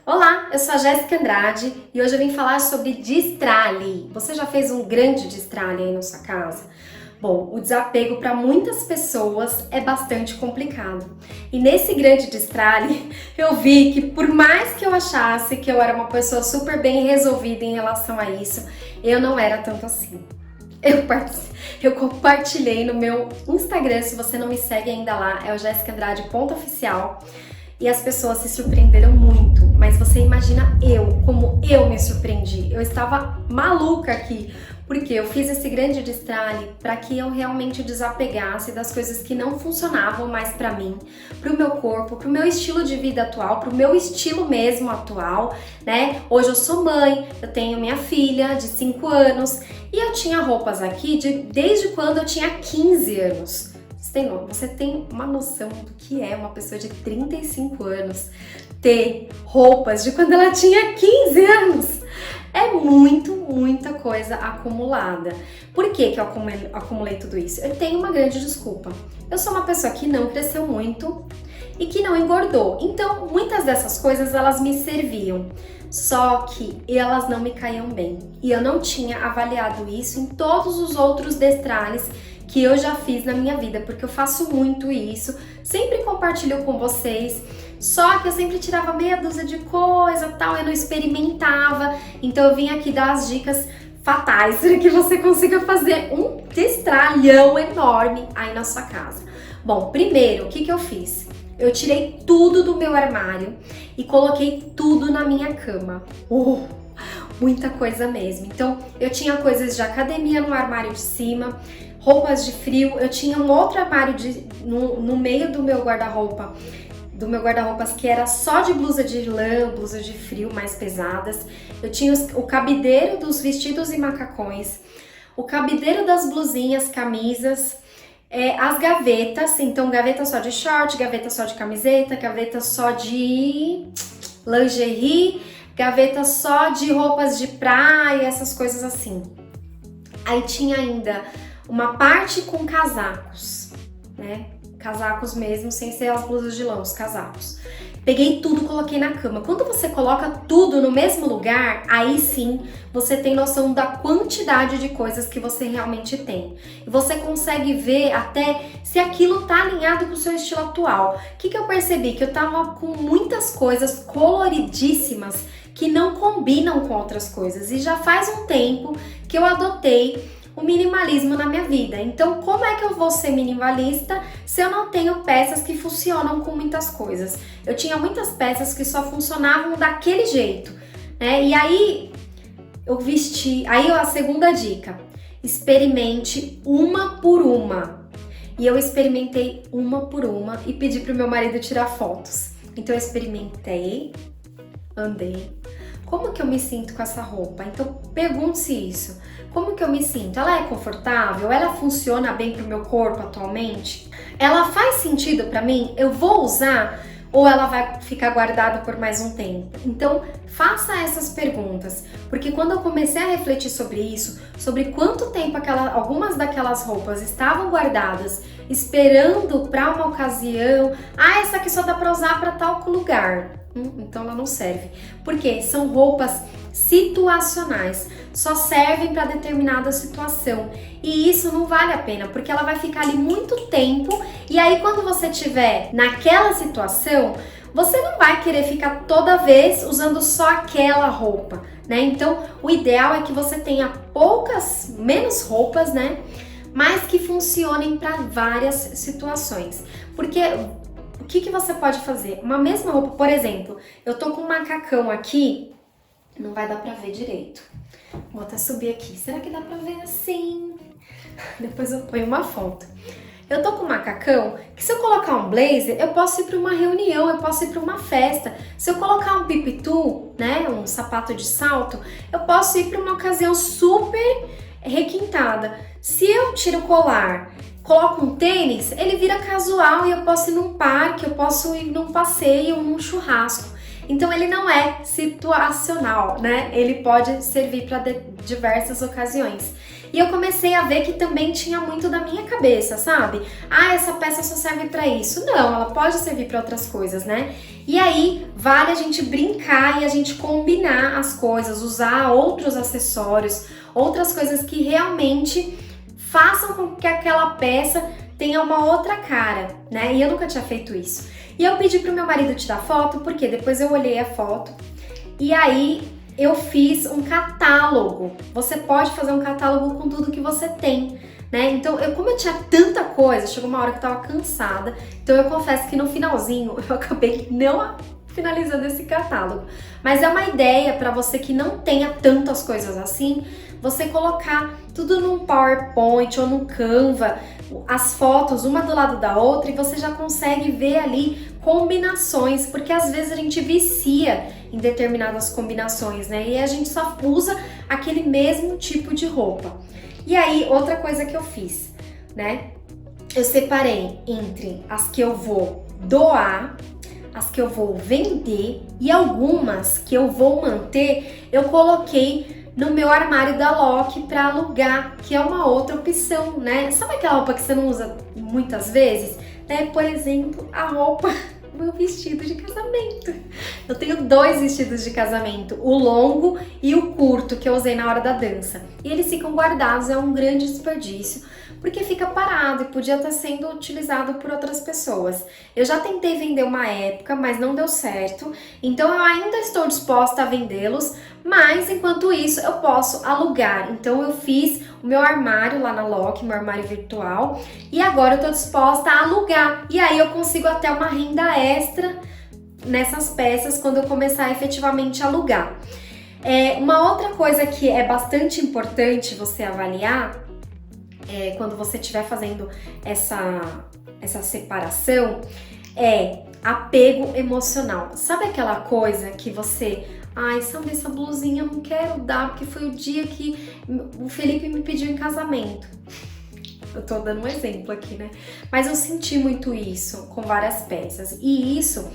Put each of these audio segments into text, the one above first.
Olá, eu sou a Jéssica Andrade e hoje eu vim falar sobre destralhe. Você já fez um grande destralhe aí na sua casa? Bom, o desapego para muitas pessoas é bastante complicado. E nesse grande destralhe, eu vi que por mais que eu achasse que eu era uma pessoa super bem resolvida em relação a isso, eu não era tanto assim. Eu compartilhei no meu Instagram, se você não me segue ainda lá, é o jessicaandrade.oficial. E as pessoas se surpreenderam muito, mas você imagina como eu me surpreendi. Eu estava maluca aqui, porque eu fiz esse grande destralhe para que eu realmente desapegasse das coisas que não funcionavam mais para mim, para o meu corpo, para o meu estilo de vida atual, para o meu estilo mesmo atual, né? Hoje eu sou mãe, eu tenho minha filha de 5 anos e eu tinha roupas aqui desde quando eu tinha 15 anos. Você tem uma noção do que é uma pessoa de 35 anos ter roupas de quando ela tinha 15 anos? É muita coisa acumulada. Por que eu acumulei tudo isso? Eu tenho uma grande desculpa. Eu sou uma pessoa que não cresceu muito e que não engordou. Então, muitas dessas coisas, elas me serviam. Só que elas não me caíam bem. E eu não tinha avaliado isso em todos os outros destralhes que eu já fiz na minha vida, porque eu faço muito isso, sempre compartilho com vocês, só que eu sempre tirava meia dúzia de coisa, tal, eu não experimentava, então eu vim aqui dar as dicas fatais para que você consiga fazer um destralhão enorme aí na sua casa. Bom, primeiro, o que eu fiz? Eu tirei tudo do meu armário e coloquei tudo na minha cama. Muita coisa mesmo. Então, eu tinha coisas de academia no armário de cima, roupas de frio, eu tinha um outro armário no meio do meu guarda-roupas que era só de blusa de lã, blusa de frio mais pesadas. Eu tinha o cabideiro dos vestidos e macacões, o cabideiro das blusinhas, camisas, as gavetas, então gaveta só de short, gaveta só de camiseta, gaveta só de lingerie, gaveta só de roupas de praia, essas coisas assim. Aí tinha ainda uma parte com casacos, né? Casacos mesmo, sem ser as blusas de lã, os casacos. Peguei tudo, coloquei na cama. Quando você coloca tudo no mesmo lugar, aí sim você tem noção da quantidade de coisas que você realmente tem. E você consegue ver até se aquilo tá alinhado com o seu estilo atual. O que eu percebi? Que eu tava com muitas coisas coloridíssimas que não combinam com outras coisas. E já faz um tempo que eu adotei o minimalismo na minha vida. Então, como é que eu vou ser minimalista se eu não tenho peças que funcionam com muitas coisas? Eu tinha muitas peças que só funcionavam daquele jeito, né? E aí eu vesti. Aí a segunda dica: experimente uma por uma. E eu experimentei uma por uma e pedi pro meu marido tirar fotos. Então eu experimentei, andei. Como que eu me sinto com essa roupa? Então pergunte-se isso. Como que eu me sinto? Ela é confortável? Ela funciona bem pro meu corpo atualmente? Ela faz sentido pra mim? Eu vou usar ou ela vai ficar guardada por mais um tempo? Então faça essas perguntas, porque quando eu comecei a refletir sobre isso, sobre quanto tempo algumas daquelas roupas estavam guardadas, esperando para uma ocasião, essa aqui só dá pra usar para tal lugar. Então ela não serve. Porque são roupas situacionais, só servem para determinada situação. E isso não vale a pena, porque ela vai ficar ali muito tempo e aí quando você tiver naquela situação, você não vai querer ficar toda vez usando só aquela roupa, né? Então, o ideal é que você tenha menos roupas, né? Mas que funcionem para várias situações. Porque o que você pode fazer? Uma mesma roupa, por exemplo, eu tô com um macacão aqui, não vai dar pra ver direito. Vou até subir aqui. Será que dá pra ver assim? Depois eu ponho uma foto. Eu tô com um macacão que se eu colocar um blazer, eu posso ir pra uma reunião, eu posso ir pra uma festa. Se eu colocar um pipitu, né, um sapato de salto, eu posso ir pra uma ocasião super requintada. Se eu tiro o colar, coloco um tênis, ele vira casual e eu posso ir num parque, eu posso ir num passeio, num churrasco. Então ele não é situacional, né? Ele pode servir para diversas ocasiões. E eu comecei a ver que também tinha muito da minha cabeça, sabe? Ah, essa peça só serve pra isso. Não, ela pode servir pra outras coisas, né? E aí, vale a gente brincar e a gente combinar as coisas, usar outros acessórios, outras coisas que realmente façam com que aquela peça tenha uma outra cara, né? E eu nunca tinha feito isso. E eu pedi pro meu marido tirar foto, porque depois eu olhei a foto e aí eu fiz um catálogo. Você pode fazer um catálogo com tudo que você tem, né? Então, como eu tinha tanta coisa, chegou uma hora que eu tava cansada. Então, eu confesso que no finalzinho eu acabei não finalizando esse catálogo. Mas é uma ideia para você que não tenha tantas coisas assim, você colocar tudo num PowerPoint ou no Canva, as fotos uma do lado da outra, e você já consegue ver ali combinações, porque às vezes a gente vicia em determinadas combinações, né? E a gente só usa aquele mesmo tipo de roupa. E aí, outra coisa que eu fiz, né? Eu separei entre as que eu vou doar, as que eu vou vender e algumas que eu vou manter, eu coloquei no meu armário da Loki para alugar, que é uma outra opção, né? Sabe aquela roupa que você não usa muitas vezes? Né? Por exemplo, a roupa do meu vestido de casamento. Eu tenho 2 vestidos de casamento, o longo e o curto, que eu usei na hora da dança. E eles ficam guardados, é um grande desperdício, porque fica parado e podia estar sendo utilizado por outras pessoas. Eu já tentei vender uma época, mas não deu certo, então eu ainda estou disposta a vendê-los, mas enquanto isso eu posso alugar. Então eu fiz o meu armário lá na Loki, meu armário virtual, e agora eu estou disposta a alugar. E aí eu consigo até uma renda extra nessas peças quando eu começar efetivamente a alugar. Uma outra coisa que é bastante importante você avaliar quando você estiver fazendo essa separação é apego emocional. Sabe aquela coisa que você... Ai, sabe, essa blusinha eu não quero dar porque foi o dia que o Felipe me pediu em casamento. Eu tô dando um exemplo aqui, né? Mas eu senti muito isso com várias peças. E isso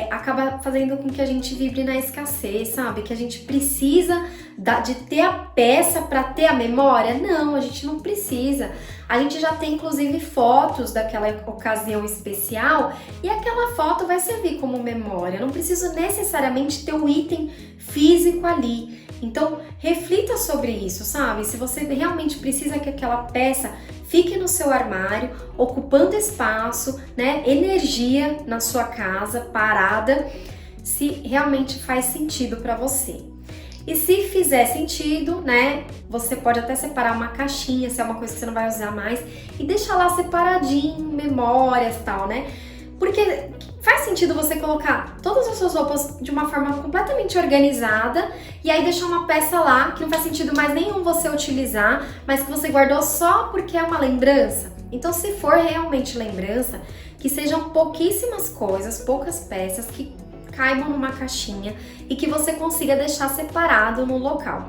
acaba fazendo com que a gente vibre na escassez, sabe? Que a gente precisa de ter a peça para ter a memória. Não, a gente não precisa. A gente já tem, inclusive, fotos daquela ocasião especial e aquela foto vai servir como memória. Eu não preciso necessariamente ter o item físico ali. Então, reflita sobre isso, sabe? Se você realmente precisa que aquela peça fique no seu armário, ocupando espaço, né? Energia na sua casa, parada, se realmente faz sentido para você. E se fizer sentido, né, você pode até separar uma caixinha, se é uma coisa que você não vai usar mais, e deixar lá separadinho, memórias e tal, né? Porque faz sentido você colocar todas as suas roupas de uma forma completamente organizada e aí deixar uma peça lá que não faz sentido mais nenhum você utilizar, mas que você guardou só porque é uma lembrança. Então, se for realmente lembrança, que sejam pouquíssimas coisas, poucas peças que caibam numa caixinha e que você consiga deixar separado no local.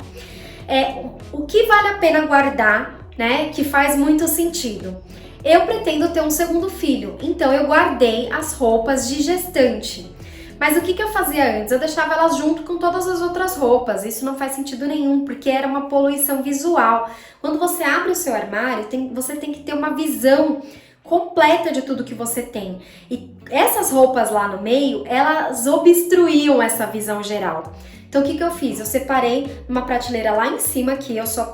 O que vale a pena guardar, né, que faz muito sentido. Eu pretendo ter um segundo filho, então eu guardei as roupas de gestante. Mas o que eu fazia antes? Eu deixava elas junto com todas as outras roupas. Isso não faz sentido nenhum, porque era uma poluição visual. Quando você abre o seu armário, você tem que ter uma visão completa de tudo que você tem. E essas roupas lá no meio, elas obstruíam essa visão geral. Então o que eu fiz? Eu separei uma prateleira lá em cima que eu só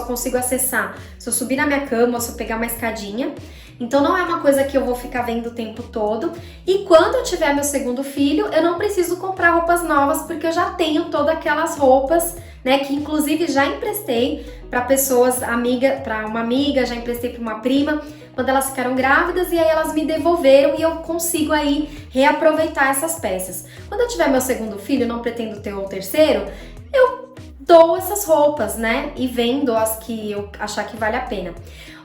consigo acessar se eu subir na minha cama ou se eu pegar uma escadinha. Então não é uma coisa que eu vou ficar vendo o tempo todo. E quando eu tiver meu segundo filho, eu não preciso comprar roupas novas porque eu já tenho todas aquelas roupas, né, que inclusive já emprestei para pessoas, para uma amiga, já emprestei para uma prima, quando elas ficaram grávidas e aí elas me devolveram e eu consigo aí reaproveitar essas peças. Quando eu tiver meu segundo filho, não pretendo ter o terceiro, eu dou essas roupas, né? E vendo as que eu achar que vale a pena.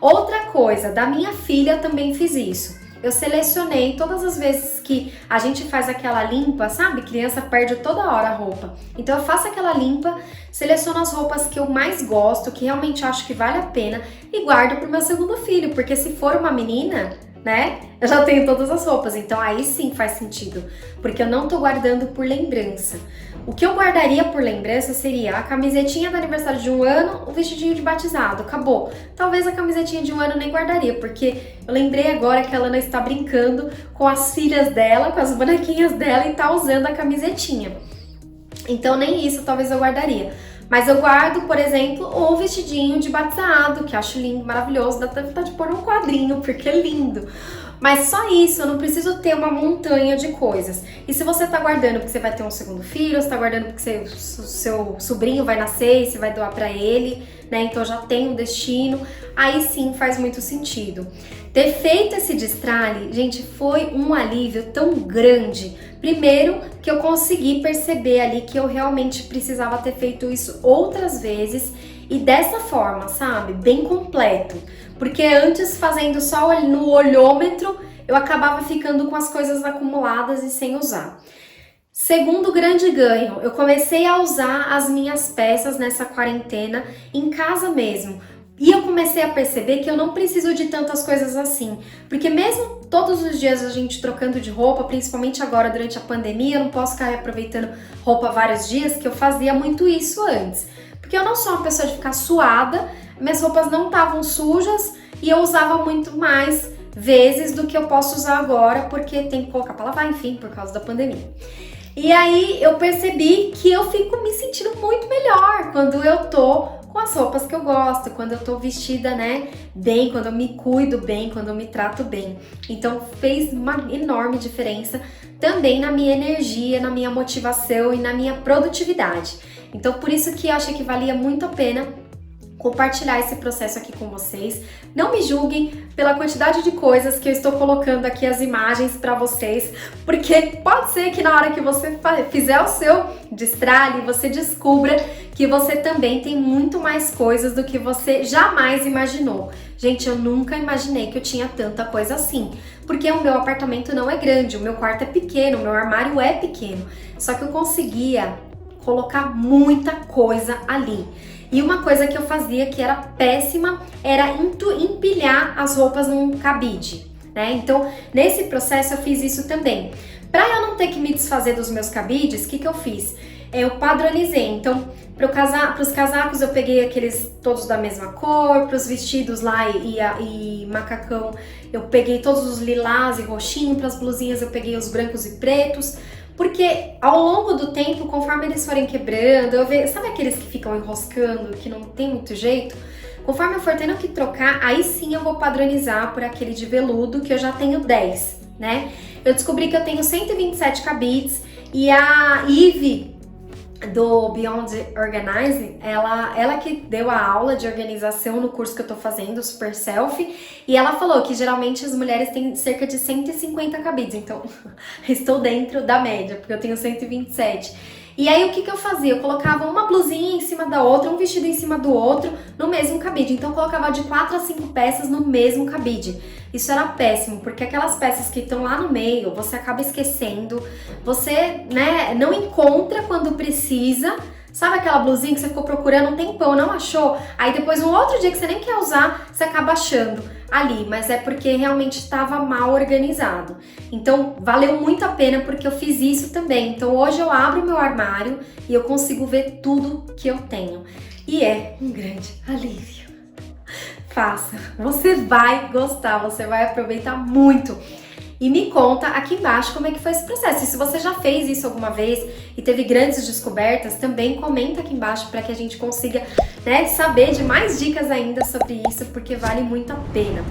Outra coisa, da minha filha também fiz isso. Eu selecionei todas as vezes que a gente faz aquela limpa, sabe? Criança perde toda hora a roupa. Então eu faço aquela limpa, seleciono as roupas que eu mais gosto, que realmente acho que vale a pena e guardo pro meu segundo filho, porque se for uma menina, né? Eu já tenho todas as roupas, então aí sim faz sentido, porque eu não tô guardando por lembrança. O que eu guardaria por lembrança seria a camisetinha do aniversário de 1 ano, o vestidinho de batizado, acabou. Talvez a camisetinha de 1 ano eu nem guardaria, porque eu lembrei agora que a Lana está brincando com as filhas dela, com as bonequinhas dela e tá usando a camisetinha. Então nem isso talvez eu guardaria. Mas eu guardo, por exemplo, o vestidinho de batizado, que eu acho lindo, maravilhoso, dá até vontade de pôr num quadrinho, porque é lindo. Mas só isso, eu não preciso ter uma montanha de coisas. E se você tá guardando porque você vai ter um segundo filho, você tá guardando porque o seu sobrinho vai nascer e você vai doar pra ele, né? Então já tem um destino, aí sim faz muito sentido. Ter feito esse destralhe, gente, foi um alívio tão grande. Primeiro, que eu consegui perceber ali que eu realmente precisava ter feito isso outras vezes e dessa forma, sabe? Bem completo. Porque antes, fazendo só no olhômetro, eu acabava ficando com as coisas acumuladas e sem usar. Segundo grande ganho, eu comecei a usar as minhas peças nessa quarentena em casa mesmo. E eu comecei a perceber que eu não preciso de tantas coisas assim. Porque mesmo todos os dias a gente trocando de roupa, principalmente agora durante a pandemia, eu não posso ficar aproveitando roupa vários dias, que eu fazia muito isso antes. Porque eu não sou uma pessoa de ficar suada, minhas roupas não estavam sujas e eu usava muito mais vezes do que eu posso usar agora, porque tem que colocar pra lavar, enfim, por causa da pandemia. E aí eu percebi que eu fico me sentindo muito melhor quando eu tô com as roupas que eu gosto, quando eu tô vestida, né, bem, quando eu me cuido bem, quando eu me trato bem. Então fez uma enorme diferença também na minha energia, na minha motivação e na minha produtividade. Então por isso que eu achei que valia muito a pena compartilhar esse processo aqui com vocês. Não me julguem pela quantidade de coisas que eu estou colocando aqui as imagens para vocês, porque pode ser que na hora que você fizer o seu destralhe, você descubra que você também tem muito mais coisas do que você jamais imaginou. Gente, eu nunca imaginei que eu tinha tanta coisa assim, porque o meu apartamento não é grande, o meu quarto é pequeno, o meu armário é pequeno, só que eu conseguia colocar muita coisa ali. E uma coisa que eu fazia que era péssima era empilhar as roupas num cabide, né? Então, nesse processo eu fiz isso também. Para eu não ter que me desfazer dos meus cabides, o que eu fiz? Eu padronizei. Então, para os casacos eu peguei aqueles todos da mesma cor, para os vestidos lá e macacão eu peguei todos os lilás e roxinho, para as blusinhas eu peguei os brancos e pretos. Porque ao longo do tempo, conforme eles forem quebrando, sabe aqueles que ficam enroscando, que não tem muito jeito? Conforme eu for tendo que trocar, aí sim eu vou padronizar por aquele de veludo, que eu já tenho 10, né? Eu descobri que eu tenho 127 cabides e a Ive do Beyond Organizing, ela que deu a aula de organização no curso que eu tô fazendo, Super Self, e ela falou que geralmente as mulheres têm cerca de 150 cabides, então estou dentro da média, porque eu tenho 127. E aí o que eu fazia? Eu colocava uma blusinha em cima da outra, um vestido em cima do outro, no mesmo cabide. Então eu colocava de 4 a 5 peças no mesmo cabide. Isso era péssimo, porque aquelas peças que estão lá no meio, você acaba esquecendo, você, né, não encontra quando precisa. Sabe aquela blusinha que você ficou procurando um tempão, não achou? Aí depois, um outro dia que você nem quer usar, você acaba achando ali, mas é porque realmente estava mal organizado. Então, valeu muito a pena porque eu fiz isso também. Então, hoje eu abro meu armário e eu consigo ver tudo que eu tenho. E é um grande alívio. Faça, você vai gostar, você vai aproveitar muito. E me conta aqui embaixo como é que foi esse processo. E se você já fez isso alguma vez e teve grandes descobertas, também comenta aqui embaixo para que a gente consiga, né, saber de mais dicas ainda sobre isso, porque vale muito a pena.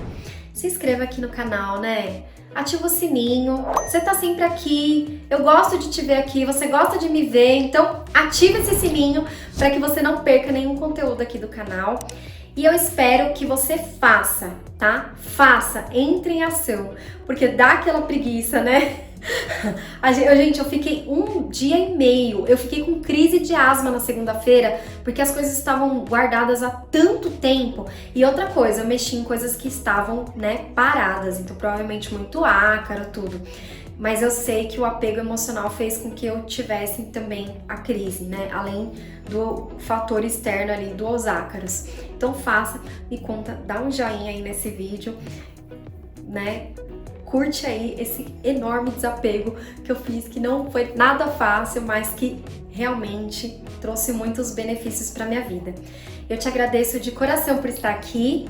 Se inscreva aqui no canal, né? Ativa o sininho, você tá sempre aqui, eu gosto de te ver aqui, você gosta de me ver, então ativa esse sininho para que você não perca nenhum conteúdo aqui do canal. E eu espero que você faça, tá? Faça, entre em ação, porque dá aquela preguiça, né? Gente, eu fiquei 1 dia e meio, eu fiquei com crise de asma na segunda-feira, porque as coisas estavam guardadas há tanto tempo. E outra coisa, eu mexi em coisas que estavam, né, paradas, então provavelmente muito ácaro, tudo. Mas eu sei que o apego emocional fez com que eu tivesse também a crise, né? Além do fator externo ali dos ácaros. Então faça, me conta, dá um joinha aí nesse vídeo, né? curte aí esse enorme desapego que eu fiz, que não foi nada fácil, mas que realmente trouxe muitos benefícios para minha vida. Eu te agradeço de coração por estar aqui,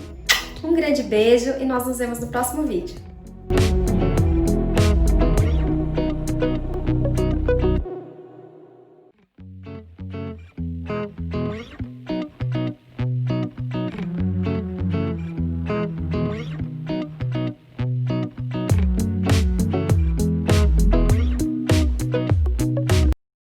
um grande beijo e nós nos vemos no próximo vídeo.